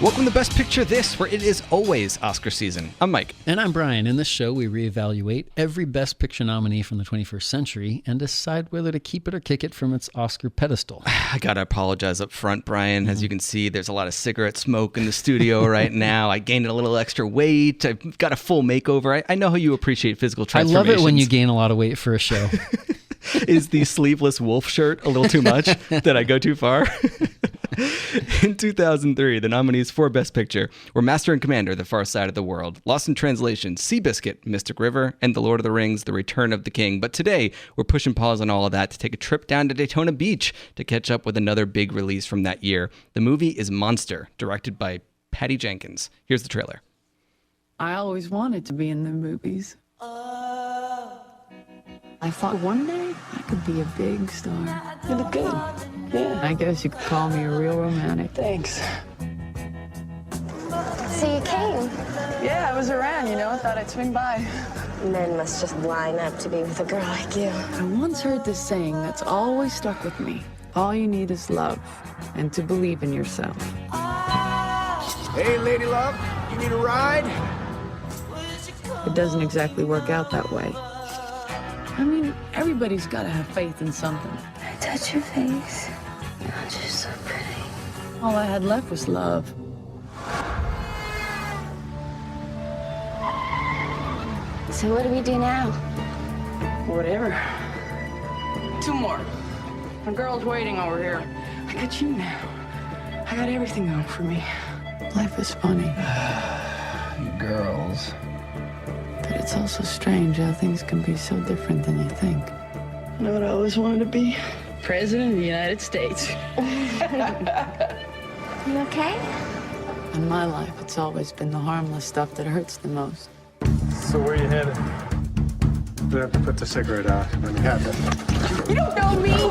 Welcome to Best Picture This, where it is always Oscar season. I'm Mike. And I'm Brian. In this show, we reevaluate every Best Picture nominee from the 21st century and decide whether to keep it or kick it from its Oscar pedestal. I gotta apologize up front, Brian. As you can see, there's a lot of cigarette smoke in the studio right now. I gained a little extra weight. I've got a full makeover. I know how you appreciate physical transformations. I love it when you gain a lot of weight for a show. Is the sleeveless wolf shirt a little too much? Did I go too far? In 2003, the nominees for Best Picture were Master and Commander, The Far Side of the World, Lost in Translation, Seabiscuit, Mystic River, and The Lord of the Rings, The Return of the King. But today, we're pushing pause on all of that to take a trip down to Daytona Beach to catch up with another big release from that year. The movie is Monster, directed by Patty Jenkins. Here's the trailer. I always wanted to be in the movies. I thought one day I could be a big star. You look good. Yeah. I guess you could call me a real romantic. Thanks. So you came? Yeah, I was around, I thought I'd swing by. Men must just line up to be with a girl like you. I once heard this saying that's always stuck with me. All you need is love and to believe in yourself. Hey, lady love, you need a ride? It doesn't exactly work out that way. I mean, everybody's got to have faith in something. I touch your face. You're just so pretty. All I had left was love. So what do we do now? Whatever. 2 more. A girl's waiting over here. I got you now. I got everything going for me. Life is funny. You girls. But it's also strange how things can be so different than you think. You know what I always wanted to be? President of the United States. You okay? In my life, it's always been the harmless stuff that hurts the most. So where are you headed? We have to put the cigarette out. Let me have it. You don't know me!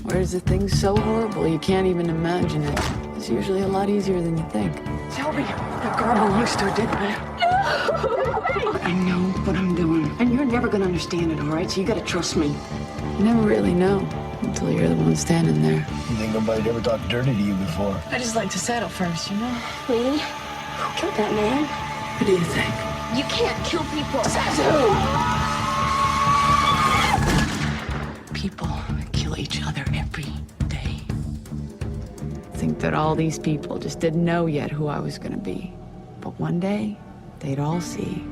Where's a thing so horrible you can't even imagine it? It's usually a lot easier than you think. Shelby, that girl belongs to a dead man. I know what I'm doing, and you're never gonna understand it, all right? So you gotta trust me. You never really know until you're the one standing there. You think nobody'd ever talked dirty to you before? I just like to settle first, Lee, who killed that man? What do you think? You can't kill people. People kill each other every day. I think that all these people just didn't know yet who I was gonna be. But one day, they'd all see.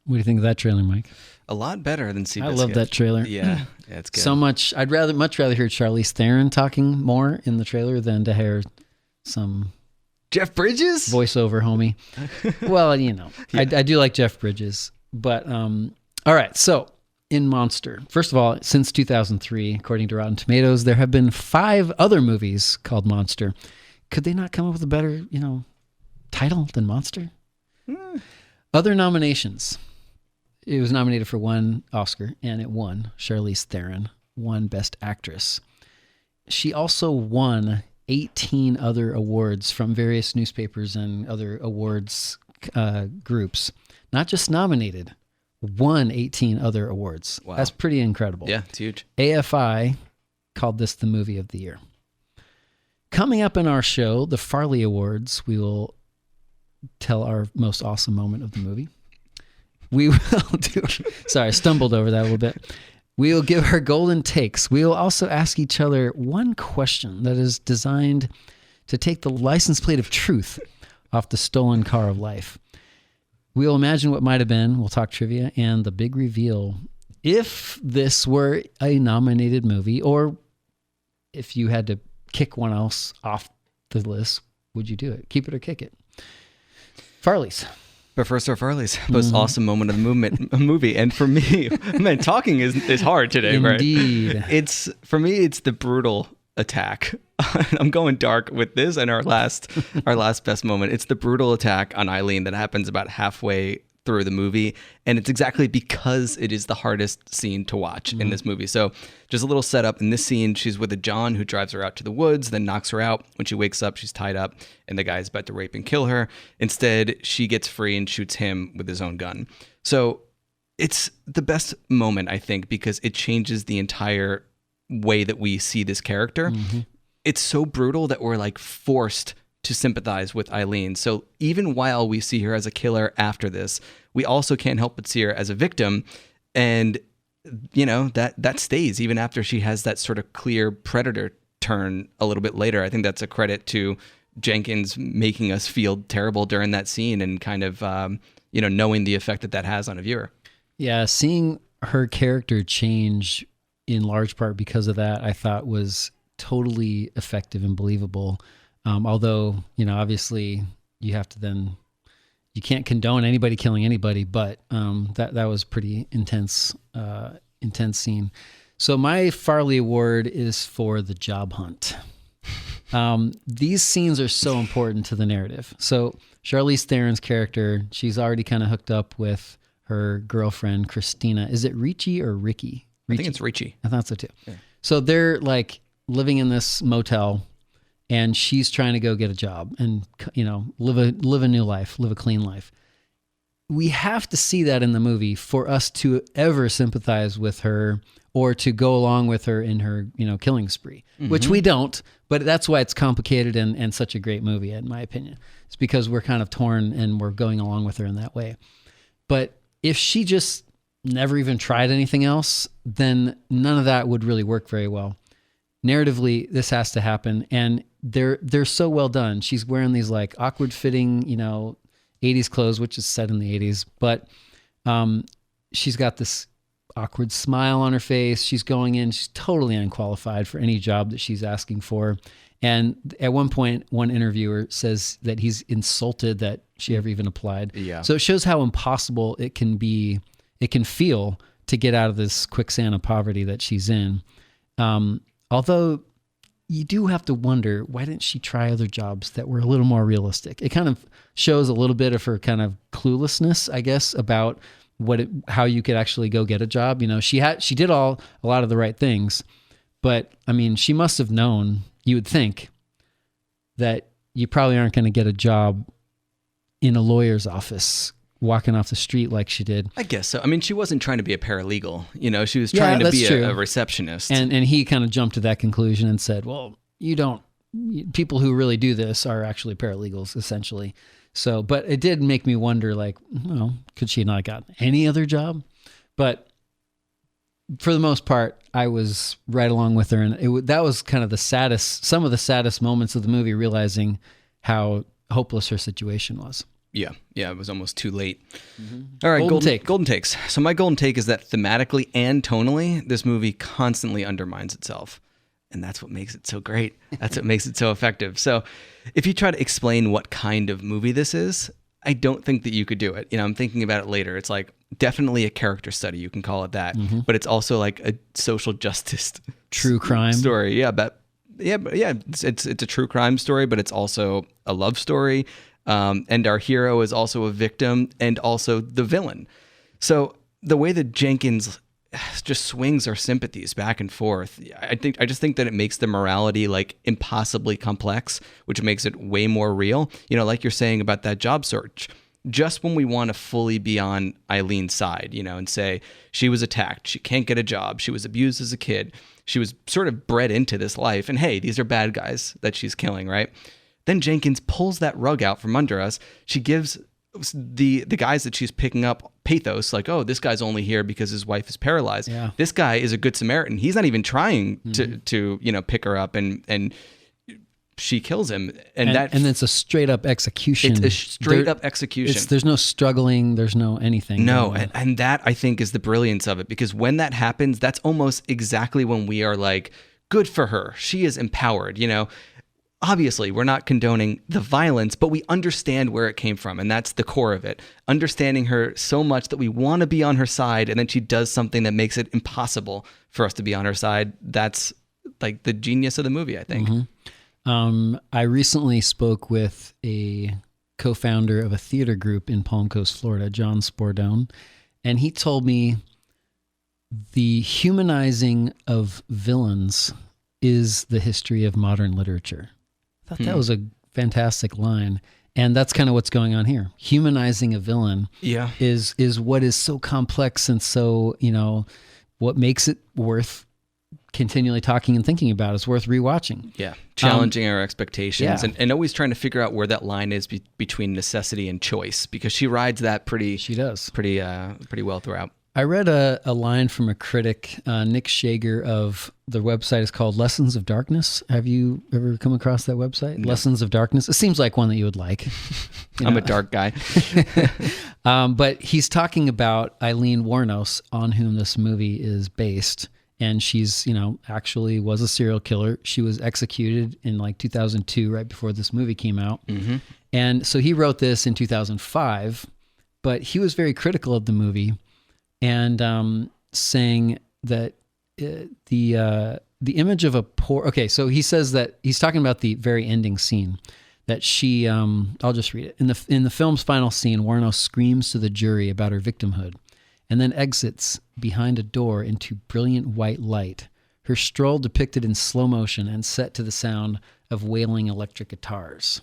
What do you think of that trailer, Mike? A lot better than Seabiscuit. I love that trailer. Yeah, it's good. So much. I'd much rather hear Charlize Theron talking more in the trailer than to hear some Jeff Bridges? voiceover homie. Well, Yeah. I do like Jeff Bridges. But, all right. So in Monster, first of all, since 2003, according to Rotten Tomatoes, there have been 5 other movies called Monster. Could they not come up with a better, title than Monster? Other nominations. It was nominated for 1 Oscar, and it won. Charlize Theron won Best Actress. She also won 18 other awards from various newspapers and other awards groups. Not just nominated, won 18 other awards. Wow. That's pretty incredible. Yeah, it's huge. AFI called this the movie of the year. Coming up in our show, the Farley Awards, we will tell our most awesome moment of the movie. We will do, sorry, I stumbled over that a little bit. We will give our golden takes. We will also ask each other one question that is designed to take the license plate of truth off the stolen car of life. We'll imagine what might have been. We'll talk trivia and the big reveal. If this were a nominated movie, or if you had to kick one else off the list, would you do it? Keep it or kick it? Farley's. But first, our Farley's most awesome moment of the movie. And for me, man, talking is hard today, Indeed. right? For me, it's the brutal attack. I'm going dark with this and our last best moment. It's the brutal attack on Aileen that happens about halfway through the movie, and it's exactly because it is the hardest scene to watch in this movie. So just a little setup. In this scene, she's with a John who drives her out to the woods, then knocks her out. When she wakes up, she's tied up, and the guy's about to rape and kill her. Instead, she gets free and shoots him with his own gun. So it's the best moment, I think, because it changes the entire way that we see this character. It's so brutal that we're like forced to sympathize with Aileen. So even while we see her as a killer after this, we also can't help but see her as a victim. And, you know, that stays even after she has that sort of clear predator turn a little bit later. I think that's a credit to Jenkins making us feel terrible during that scene and kind of, knowing the effect that has on a viewer. Yeah, seeing her character change in large part because of that, I thought was totally effective and believable. Although, obviously you have to you can't condone anybody killing anybody, but that was pretty intense scene. So my Farley Award is for the job hunt. These scenes are so important to the narrative. So Charlize Theron's character, she's already kind of hooked up with her girlfriend, Christina. Is it Ricci or Ricky? I think it's Ricci. I thought so too. Yeah. So they're like living in this motel, and she's trying to go get a job and, live a new life, live a clean life. We have to see that in the movie for us to ever sympathize with her or to go along with her in her, killing spree, which we don't, but that's why it's complicated and such a great movie, in my opinion. It's because we're kind of torn and we're going along with her in that way. But if she just never even tried anything else, then none of that would really work very well. Narratively, this has to happen, and they're so well done. She's wearing these like awkward fitting, 80s clothes, which is set in the 80s, but she's got this awkward smile on her face. She's going in, she's totally unqualified for any job that she's asking for. And at one point, one interviewer says that he's insulted that she ever even applied. Yeah. So it shows how impossible it can feel to get out of this quicksand of poverty that she's in. Although you do have to wonder, why didn't she try other jobs that were a little more realistic? It kind of shows a little bit of her kind of cluelessness, I guess, about how you could actually go get a job. She did a lot of the right things, but I mean, she must have known, you would think, that you probably aren't going to get a job in a lawyer's office walking off the street like she did. I guess so. I mean, she wasn't trying to be a paralegal. She was trying to be a receptionist. And he kind of jumped to that conclusion and said, well, people who really do this are actually paralegals, essentially. So, but it did make me wonder, like, could she not have gotten any other job? But for the most part, I was right along with her. And that was kind of some of the saddest moments of the movie, realizing how hopeless her situation was. Yeah, it was almost too late. All right, golden takes. So my golden take is that thematically and tonally, this movie constantly undermines itself. And that's what makes it so great. That's what makes it so effective. So if you try to explain what kind of movie this is, I don't think that you could do it. I'm thinking about it later. It's like definitely a character study. You can call it that. But it's also like a social justice true crime story. It's a true crime story, but it's also a love story. And our hero is also a victim and also the villain. So the way that Jenkins just swings our sympathies back and forth, I just think that it makes the morality like impossibly complex, which makes it way more real. Like you're saying about that job search, just when we want to fully be on Eileen's side, and say she was attacked, she can't get a job, she was abused as a kid, she was sort of bred into this life, and hey, these are bad guys that she's killing, right? Then Jenkins pulls that rug out from under us. She gives the guys that she's picking up pathos, like, oh, this guy's only here because his wife is paralyzed. Yeah. This guy is a good Samaritan. He's not even trying to pick her up, and she kills him. And it's a straight up execution. It's a straight up execution. There's no struggling. There's no anything. No, and that I think is the brilliance of it, because when that happens, that's almost exactly when we are like, good for her. She is empowered, Obviously, we're not condoning the violence, but we understand where it came from, and that's the core of it. Understanding her so much that we want to be on her side, and then she does something that makes it impossible for us to be on her side. That's like the genius of the movie, I think. I recently spoke with a co-founder of a theater group in Palm Coast, Florida, John Spordone, and he told me the humanizing of villains is the history of modern literature. I thought that was a fantastic line. And that's kind of what's going on here. Humanizing a villain is what is so complex and so, what makes it worth continually talking and thinking about. It's worth rewatching. Yeah. Challenging our expectations and always trying to figure out where that line is between necessity and choice, because she rides that pretty well throughout. I read a line from a critic, Nick Shager, of the website is called Lessons of Darkness. Have you ever come across that website? No. Lessons of Darkness. It seems like one that you would like. I'm a dark guy. But he's talking about Aileen Wuornos, on whom this movie is based. And she's, actually was a serial killer. She was executed in like 2002, right before this movie came out. Mm-hmm. And so he wrote this in 2005, but he was very critical of the movie. And saying that the image of a poor... Okay, so he says that he's talking about the very ending scene, that she... I'll just read it. In the film's final scene, Wuornos screams to the jury about her victimhood and then exits behind a door into brilliant white light, her stroll depicted in slow motion and set to the sound of wailing electric guitars.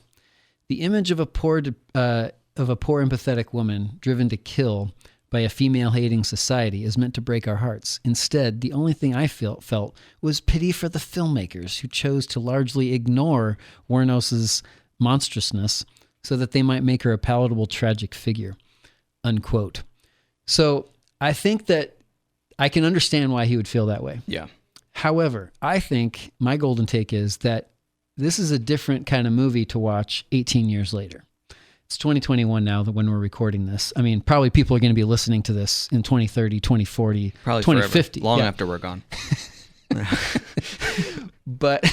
The image of a poor empathetic woman driven to kill by a female-hating society is meant to break our hearts. Instead, the only thing I felt was pity for the filmmakers who chose to largely ignore Wuornos's monstrousness so that they might make her a palatable tragic figure, unquote. So I think that I can understand why he would feel that way. Yeah. However, I think my golden take is that this is a different kind of movie to watch 18 years later. It's 2021 now that when we're recording this. I mean, probably people are going to be listening to this in 2030, 2040, probably 2050. Forever, long after we're gone. But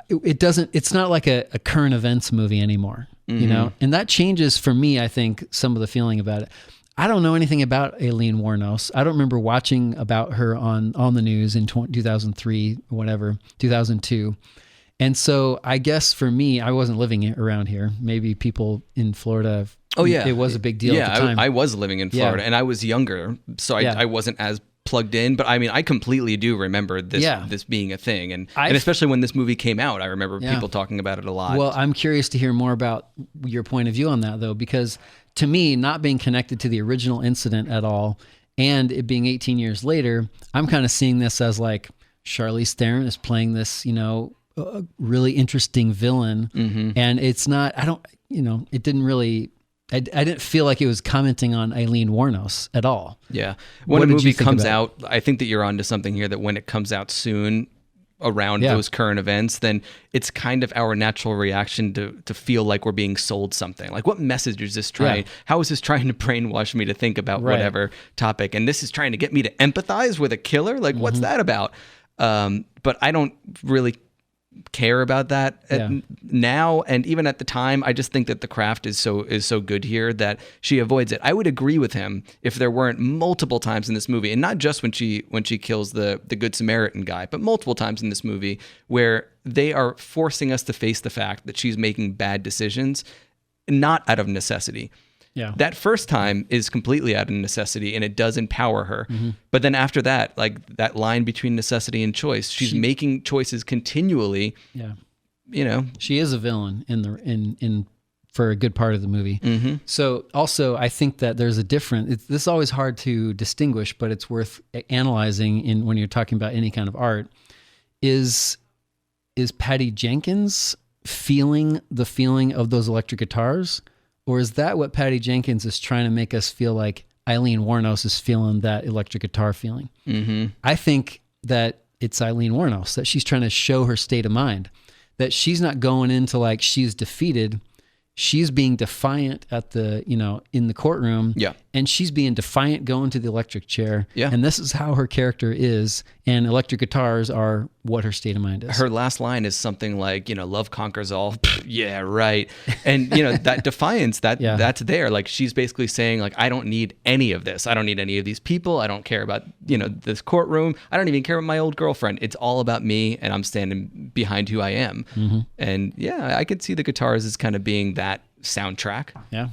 it doesn't, it's not like a current events movie anymore, and that changes for me, I think, some of the feeling about it. I don't know anything about Aileen Wuornos. I don't remember watching about her on the news in 2003 or whatever, 2002. And so I guess for me, I wasn't living around here. Maybe people in Florida, it was a big deal at the time. I was living in Florida and I was younger, so I wasn't as plugged in. But I mean, I completely do remember this being a thing. And especially when this movie came out, I remember people talking about it a lot. Well, I'm curious to hear more about your point of view on that, though, because to me, not being connected to the original incident at all and it being 18 years later, I'm kind of seeing this as like Charlize Theron is playing this, a really interesting villain, and it's not, it didn't really, I didn't feel like it was commenting on Aileen Wuornos at all. Yeah. When a movie comes out, I think that you're onto something here, that when it comes out soon around those current events, then it's kind of our natural reaction to feel like we're being sold something. Like, what message is this trying? How is this trying to brainwash me to think about whatever topic? And this is trying to get me to empathize with a killer? Like, what's that about? But I don't really care about that now, and even at the time, I just think that the craft is so good here that she avoids it. I would agree with him if there weren't multiple times in this movie, and not just when she kills the Good Samaritan guy, but multiple times in this movie where they are forcing us to face the fact that she's making bad decisions, not out of necessity. Yeah. That first time is completely out of necessity, and it does empower her. But then after that, like that line between necessity and choice, she's making choices continually. Yeah. She is a villain in for a good part of the movie. So also, I think that there's a difference. This is always hard to distinguish, but it's worth analyzing when you're talking about any kind of art. Is Patty Jenkins feeling the feeling of those electric guitars? Or is that what Patty Jenkins is trying to make us feel like Aileen Wuornos is feeling that electric guitar feeling? I think that it's Aileen Wuornos, that she's trying to show her state of mind, that she's not going into like she's defeated she's being defiant at the, in the courtroom. Yeah. And she's being defiant going to the electric chair. Yeah. And this is how her character is. And electric guitars are what her state of mind is. Her last line is something like, love conquers all. Yeah, right. And, that defiance, that's there. Like, she's basically saying, like, I don't need any of this. I don't need any of these people. I don't care about, this courtroom. I don't even care about my old girlfriend. It's all about me, and I'm standing behind who I am. Mm-hmm. And yeah, I could see the guitars as kind of being that soundtrack. Yeah.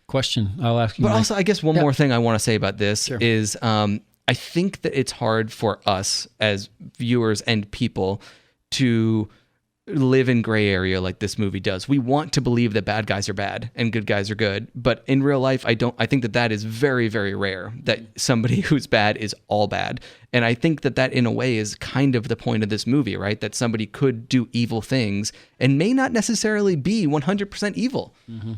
Question. I'll ask you. But also, I guess one more thing I want to say about this Sure. is I think that it's hard for us as viewers and people to live in gray area like this movie does. We want to believe that bad guys are bad and good guys are good, but in real life, I think that is very, very rare, that somebody who's bad is all bad. And I think that in a way is kind of the point of this movie, right? That somebody could do evil things and may not necessarily be 100% evil. Mm-hmm.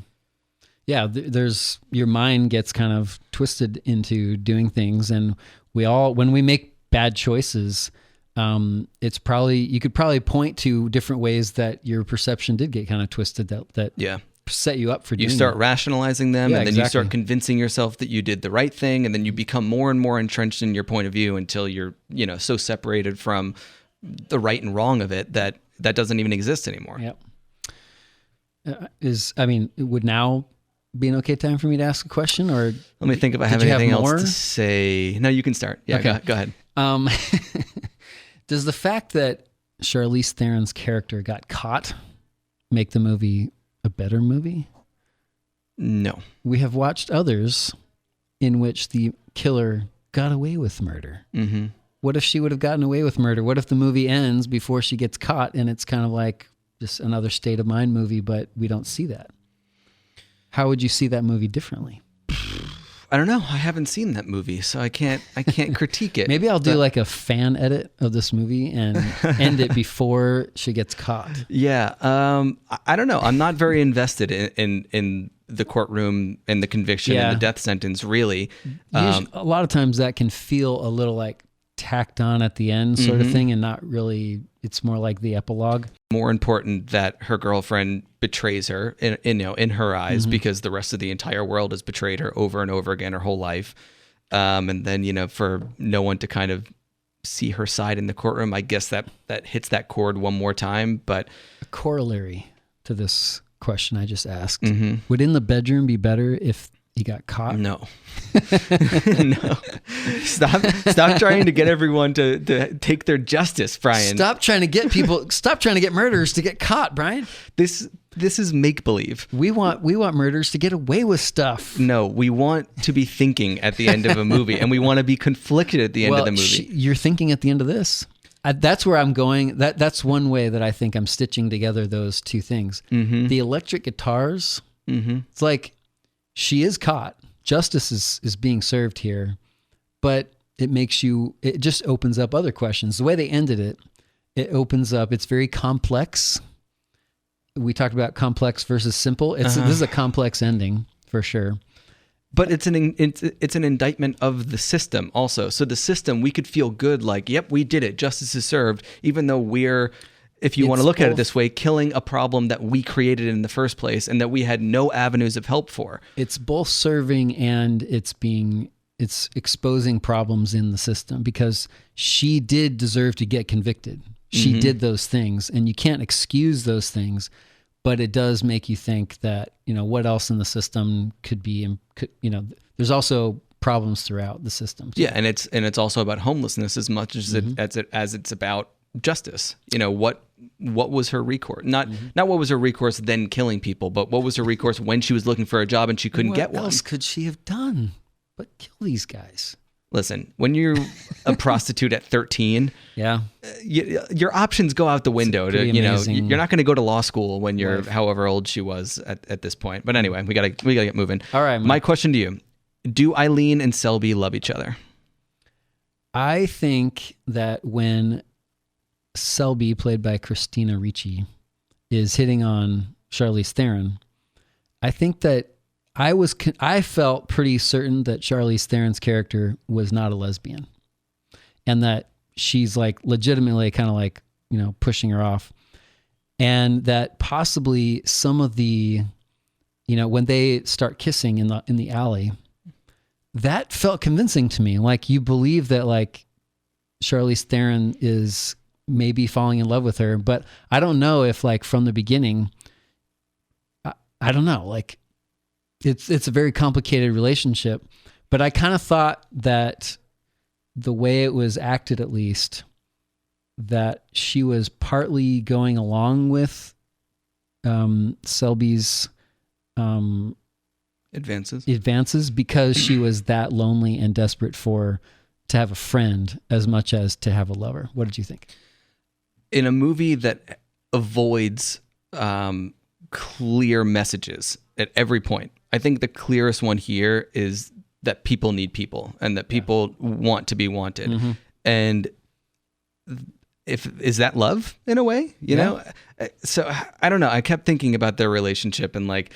Yeah, there's your mind gets kind of twisted into doing things, and when we make bad choices, it's probably, you could probably point to different ways that your perception did get kind of twisted that set you up for doing you start that. rationalizing them, and then you start exactly. convincing yourself that you did the right thing, and then you become more and more entrenched in your point of view until you're so separated from the right and wrong of it that doesn't even exist anymore. Yep. It would now be an okay time for me to ask a question, or let me think if I have anything else to say. No, you can start. Yeah, okay. Go ahead. Does the fact that Charlize Theron's character got caught make the movie a better movie? No. We have watched others in which the killer got away with murder. Mm-hmm. What if she would have gotten away with murder? What if the movie ends before she gets caught, and it's kind of like just another state of mind movie, but we don't see that? How would you see that movie differently? I don't know. I haven't seen that movie, so I can't critique it. Maybe I'll do like a fan edit of this movie and end it before she gets caught. Yeah. I don't know. I'm not very invested in the courtroom and the conviction and the death sentence, really. A lot of times that can feel a little like tacked on at the end sort of thing, and not really, it's more like the epilogue. More important that her girlfriend betrays her in her eyes, because the rest of the entire world has betrayed her over and over again her whole life. And then, for no one to kind of see her side in the courtroom, I guess that hits that chord one more time. But a corollary to this question I just asked, would In the Bedroom be better if he got caught? No. No. Stop trying to get everyone to take their justice, Brian. Stop trying to get murderers to get caught, Brian. This is make-believe. We want murderers to get away with stuff. No, we want to be thinking at the end of a movie, and we want to be conflicted at the end of the movie. You're thinking at the end of this. That's where I'm going. That's one way that I think I'm stitching together those two things. The electric guitars, it's like, she is caught. Justice is being served here, but it just opens up other questions. The way they ended it opens up, it's very complex. We talked about complex versus simple. This is a complex ending for sure. But it's an indictment of the system also. So the system, we could feel good, like, yep, we did it. Justice is served, even though we're, if you want to look at it this way, killing a problem that we created in the first place and that we had no avenues of help for. It's both serving and it's exposing problems in the system, because she did deserve to get convicted. She did those things, and you can't excuse those things, but it does make you think that, what else in the system could be, there's also problems throughout the system too. Yeah. And it's also about homelessness as much as it's about justice. What was her recourse? Not what was her recourse then killing people, but what was her recourse when she was looking for a job and she couldn't get one? What else could she have done but kill these guys? Listen, when you're a prostitute at 13, your options go out the window. You're not going to go to law school when you're however old she was at this point. But anyway, we gotta get moving. All right, my question to you: do Aileen and Selby love each other? I think that when Selby, played by Christina Ricci, is hitting on Charlize Theron, I think that I felt pretty certain that Charlize Theron's character was not a lesbian, and that she's like legitimately kind of like, pushing her off, and that possibly some of the when they start kissing in the alley, that felt convincing to me. Like, you believe that like Charlize Theron is maybe falling in love with her, but I don't know if like from the beginning, I don't know, like it's a very complicated relationship, but I kind of thought that the way it was acted, at least, that she was partly going along with Selby's advances because she was that lonely and desperate to have a friend as much as to have a lover. What did you think? In a movie that avoids clear messages at every point, I think the clearest one here is that people need people and that people want to be wanted. Mm-hmm. And is that love in a way, you know? So I don't know. I kept thinking about their relationship and like,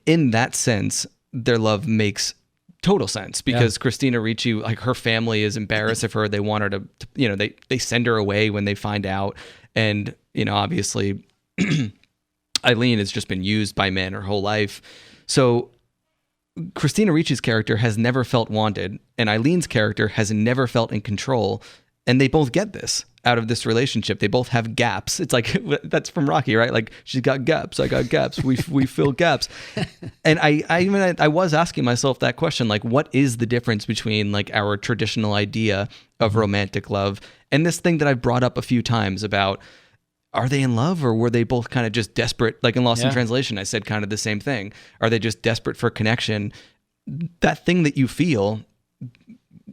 in that sense, their love makes total sense because Christina Ricci, like her family is embarrassed of her. They want her to they send her away when they find out. And, obviously Aileen has just been used by men her whole life. So Christina Ricci's character has never felt wanted and Eileen's character has never felt in control. And they both get this out of this relationship. They both have gaps. It's like, that's from Rocky, right? Like, she's got gaps, I got gaps. We fill gaps. And I was asking myself that question, like, what is the difference between like our traditional idea of romantic love and this thing that I've brought up a few times about, are they in love or were they both kind of just desperate? Like in Lost in Translation, I said kind of the same thing. Are they just desperate for connection? That thing that you feel,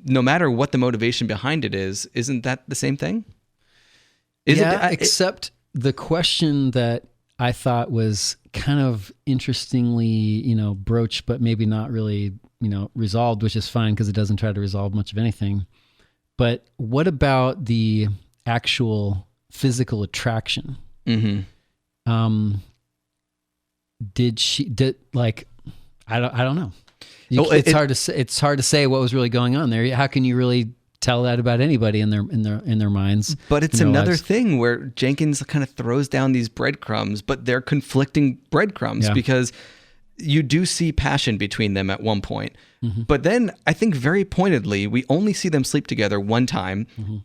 no matter what the motivation behind it is, isn't that the same thing? Except the question that I thought was kind of interestingly, broached, but maybe not really, resolved, which is fine because it doesn't try to resolve much of anything. But what about the actual physical attraction? Mm-hmm. I don't know. It's hard to say what was really going on there. How can you really tell that about anybody in their minds? But it's another thing where Jenkins kind of throws down these breadcrumbs, but they're conflicting breadcrumbs because you do see passion between them at one point. Mm-hmm. But then I think very pointedly, we only see them sleep together one time. Mm-hmm.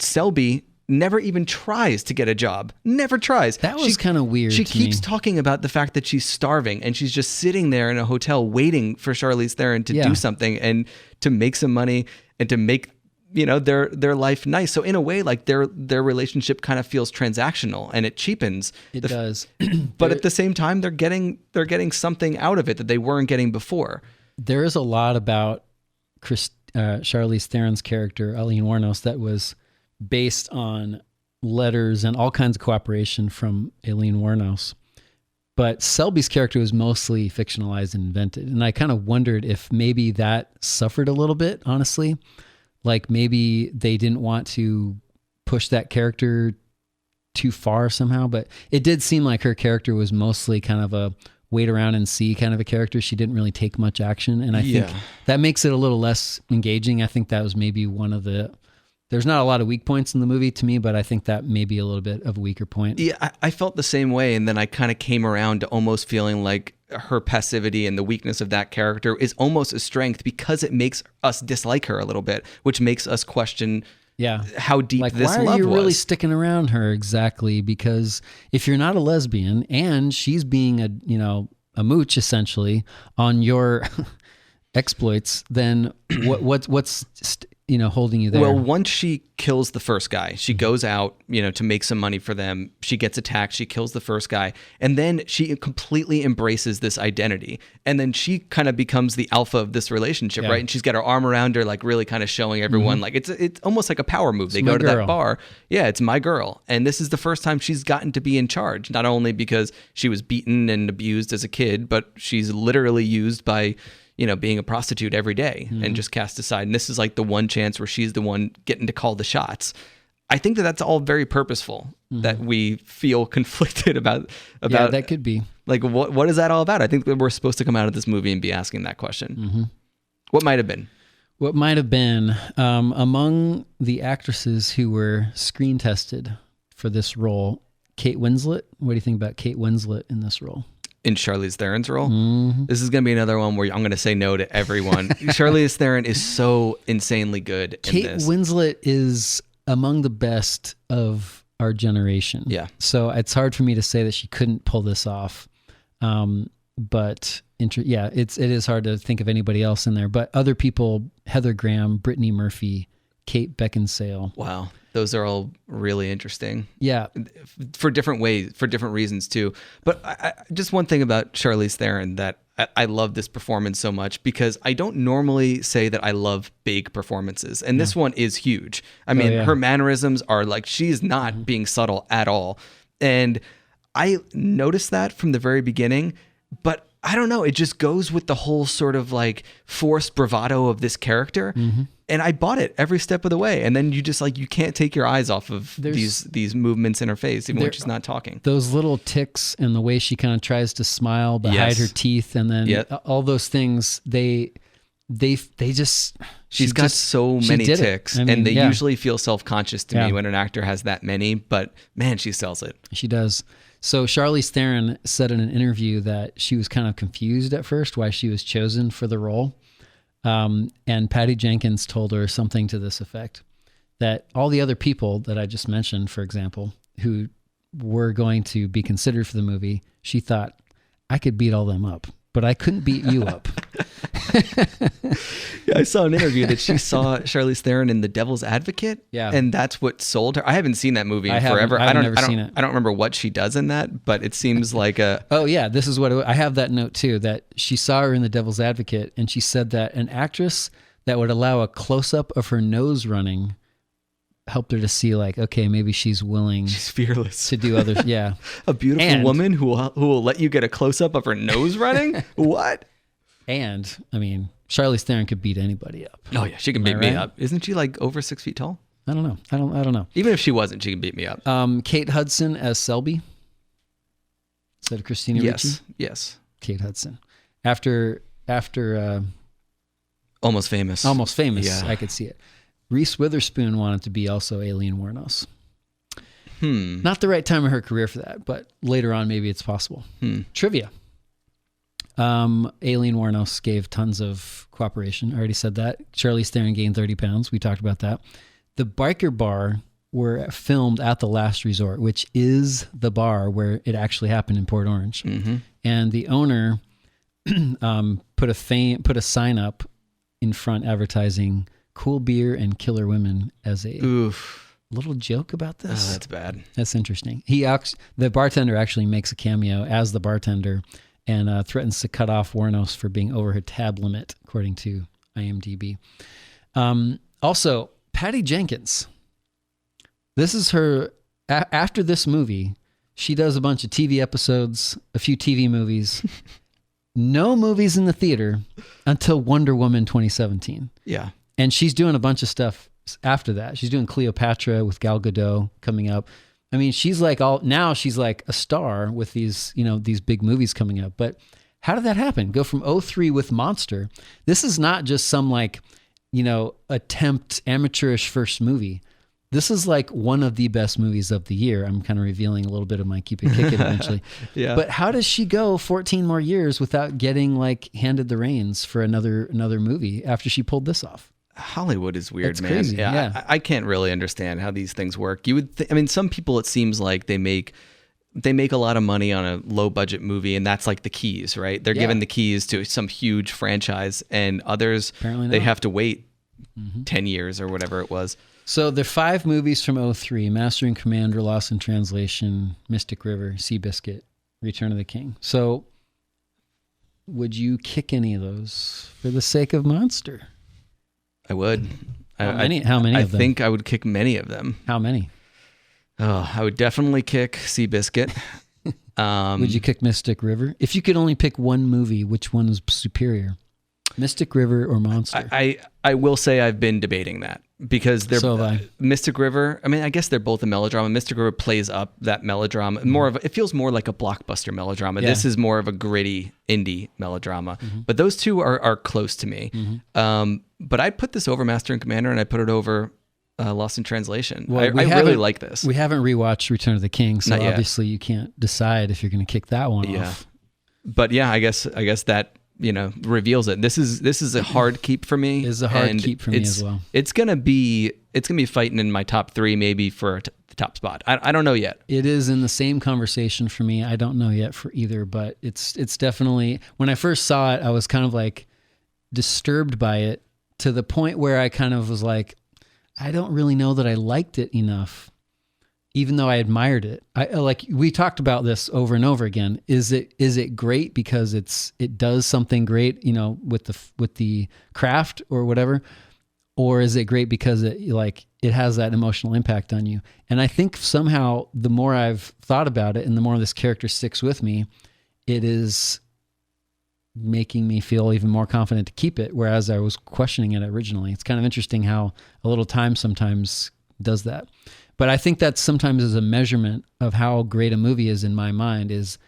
Selby never even tries to get a job. Never tries. That was kind of weird. She keeps talking about the fact that she's starving and she's just sitting there in a hotel waiting for Charlize Theron to do something and to make some money and to make their life nice. So in a way, like their relationship kind of feels transactional and it cheapens. It does. But at the same time, they're getting something out of it that they weren't getting before. There is a lot about Charlize Theron's character, Aileen Wuornos, that was based on letters and all kinds of cooperation from Aileen Wuornos. But Selby's character was mostly fictionalized and invented. And I kind of wondered if maybe that suffered a little bit, honestly. Like maybe they didn't want to push that character too far somehow. But it did seem like her character was mostly kind of a wait around and see kind of a character. She didn't really take much action. And I think that makes it a little less engaging. I think that was maybe one of the... There's not a lot of weak points in the movie to me, but I think that may be a little bit of a weaker point. Yeah, I felt the same way. And then I kind of came around to almost feeling like her passivity and the weakness of that character is almost a strength because it makes us dislike her a little bit, which makes us question how deep this love was. Why are you really sticking around her exactly? Because if you're not a lesbian and she's being a mooch essentially on your exploits, then what's holding you there? Well, once she kills the first guy, she goes out, to make some money for them. She gets attacked. She kills the first guy. And then she completely embraces this identity. And then she kind of becomes the alpha of this relationship, right? And she's got her arm around her, like really kind of showing everyone, like it's almost like a power move. They go to that bar. Yeah, it's my girl. And this is the first time she's gotten to be in charge, not only because she was beaten and abused as a kid, but she's literally used by being a prostitute every day and just cast aside. And this is like the one chance where she's the one getting to call the shots. I think that that's all very purposeful, that we feel conflicted about. Yeah, that could be. Like, what is that all about? I think that we're supposed to come out of this movie and be asking that question. Mm-hmm. What might have been? What might have been among the actresses who were screen tested for this role, Kate Winslet. What do you think about Kate Winslet in this role? in Charlize Theron's role. This is going to be another one where I'm going to say no to everyone. Charlize Theron is so insanely good in Kate this. Winslet is among the best of our generation. Yeah. So it's hard for me to say that she couldn't pull this off. But it is hard to think of anybody else in there. But other people, Heather Graham, Brittany Murphy, Kate Beckinsale. Wow. Those are all really interesting. Yeah. For different ways, for different reasons too. But I just one thing about Charlize Theron that I love this performance so much, because I don't normally say that I love big performances. And this one is huge. I mean, her mannerisms are like, she's not being subtle at all. And I noticed that from the very beginning, but I don't know. It just goes with the whole sort of like forced bravado of this character. And I bought it every step of the way. And then you just like, you can't take your eyes off of these movements in her face, even when she's not talking. Those little ticks and the way she kind of tries to smile but hide her teeth. And then all those things, they just, she's got so many ticks, I mean, and they usually feel self-conscious to me when an actor has that many, but man, she sells it. She does. So Charlize Theron said in an interview that she was kind of confused at first why she was chosen for the role. And Patty Jenkins told her something to this effect, that all the other people that I just mentioned, for example, who were going to be considered for the movie, she thought, I could beat all them up, but I couldn't beat you up. I saw an interview that she saw Charlize Theron in The Devil's Advocate, and that's what sold her. I haven't seen that movie in forever. I've never seen it. I don't remember what she does in that, but it seems like a... Oh yeah, this is what I have that note too, that she saw her in The Devil's Advocate, and she said that an actress that would allow a close-up of her nose running helped her to see like, okay, maybe she's fearless to do others. Yeah. A beautiful woman who will let you get a close-up of her nose running? What? And I mean, Charlize Theron could beat anybody up. Oh yeah, she can beat me up. Isn't she like over 6 feet tall? I don't know. I don't know. Even if she wasn't, she can beat me up. Kate Hudson as Selby. Instead of Christina Ricci. Yes. Kate Hudson. After Almost Famous. Yeah. I could see it. Reese Witherspoon wanted to be also Aileen Wuornos. Not the right time of her career for that, but later on maybe it's possible. Trivia. Aileen Wuornos gave tons of cooperation. I already said that. Charlize Theron gained 30 pounds. We talked about that. The Biker Bar were filmed at the Last Resort, which is the bar where it actually happened in Port Orange. And the owner put a sign up in front advertising cool beer and killer women as a little joke about this. Oh, that's bad. That's interesting. The bartender actually makes a cameo as the bartender and threatens to cut off Wuornos for being over her tab limit, according to IMDb. Also, Patty Jenkins. This is her, after this movie, she does a bunch of TV episodes, a few TV movies, no movies in the theater until Wonder Woman 2017. Yeah. And she's doing a bunch of stuff after that. She's doing Cleopatra with Gal Gadot coming up. I mean, she's like a star with these big movies coming up. But how did that happen? Go from 2003 with Monster. This is not just some attempt amateurish first movie. This is like one of the best movies of the year. I'm kind of revealing a little bit of my keep it kicking eventually. Yeah. But how does she go 14 more years without getting handed the reins for another movie after she pulled this off? Hollywood is weird, That's man. crazy. Yeah. I can't really understand how these things work. You would some people, it seems like they make a lot of money on a low budget movie, and that's like the keys, right? They're given the keys to some huge franchise, and others, they have to wait 10 years or whatever it was. So the 5 movies from 2003, Master and Commander, Lost in Translation, Mystic River, Seabiscuit, Return of the King. So would you kick any of those for the sake of Monster? I would. How many of them? I think I would kick many of them. How many? Oh, I would definitely kick Seabiscuit. Would you kick Mystic River? If you could only pick one movie, which one is superior? Mystic River or Monster? I will say I've been debating that because Mystic River, I mean, I guess they're both a melodrama. Mystic River plays up that melodrama. It feels more like a blockbuster melodrama. Yeah. This is more of a gritty indie melodrama. But those two are close to me. But I'd put this over Master and Commander, and I'd put it over Lost in Translation. Well, I really like this. We haven't rewatched Return of the King, so obviously you can't decide if you're going to kick that one off. But yeah, I guess that, reveals it. This is a hard keep for me. It's a hard keep for me as well. It's gonna be fighting in my top 3, maybe for the top spot. I don't know yet. It is in the same conversation for me. I don't know yet for either, but it's definitely, when I first saw it, I was kind of like disturbed by it, to the point where I kind of was like, I don't really know that I liked it enough, even though I admired it. We talked about this over and over again. Is it great because it does something great, with the craft or whatever, or is it great because it has that emotional impact on you? And I think somehow the more I've thought about it and the more this character sticks with me, it is making me feel even more confident to keep it, whereas I was questioning it originally. It's kind of interesting how a little time sometimes does that. But I think that sometimes is a measurement of how great a movie is in my mind, is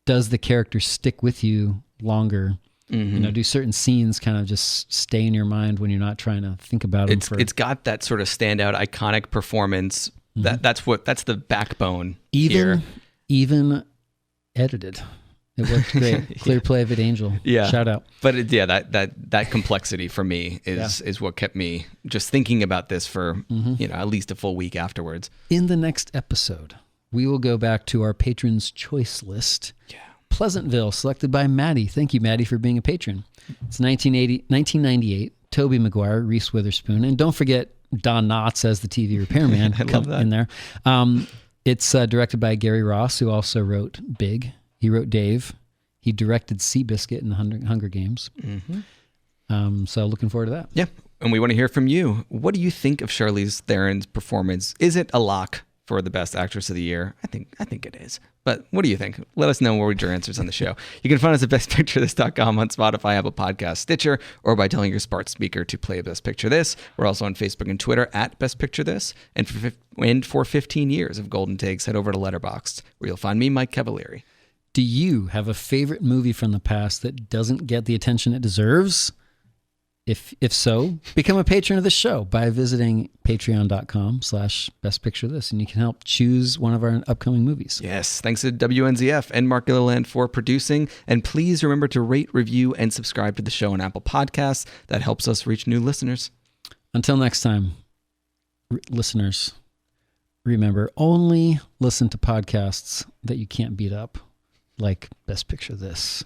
does the character stick with you longer? Mm-hmm. Do certain scenes kind of just stay in your mind when you're not trying to think about them? It's got that sort of standout, iconic performance. Mm-hmm. That's the backbone even, here. Even edited. It worked great. Clear play of it, Angel. Yeah. Shout out. But that complexity for me is what kept me just thinking about this for at least a full week afterwards. In the next episode, we will go back to our patrons' choice list. Yeah. Pleasantville, selected by Maddie. Thank you, Maddie, for being a patron. It's 1998. Tobey Maguire, Reese Witherspoon, and don't forget Don Knotts as the TV repairman. I love that. In there. It's directed by Gary Ross, who also wrote Big. He wrote Dave. He directed Seabiscuit in the Hunger Games. Mm-hmm. So looking forward to that. Yeah. And we want to hear from you. What do you think of Charlize Theron's performance? Is it a lock for the best actress of the year? I think it is. But what do you think? Let us know with your answers on the show. You can find us at bestpicturethis.com, on Spotify, Apple Podcasts, Stitcher, or by telling your smart speaker to play Best Picture This. We're also on Facebook and Twitter at Best Picture This. And for 15 years of Golden Takes, head over to Letterboxd, where you'll find me, Mike Cavalieri. Do you have a favorite movie from the past that doesn't get the attention it deserves? If so, become a patron of the show by visiting patreon.com/bestpicturethis, and you can help choose one of our upcoming movies. Yes, thanks to WNZF and Mark Gilliland for producing. And please remember to rate, review, and subscribe to the show on Apple Podcasts. That helps us reach new listeners. Until next time, listeners, remember, only listen to podcasts that you can't beat up, like Best Picture This.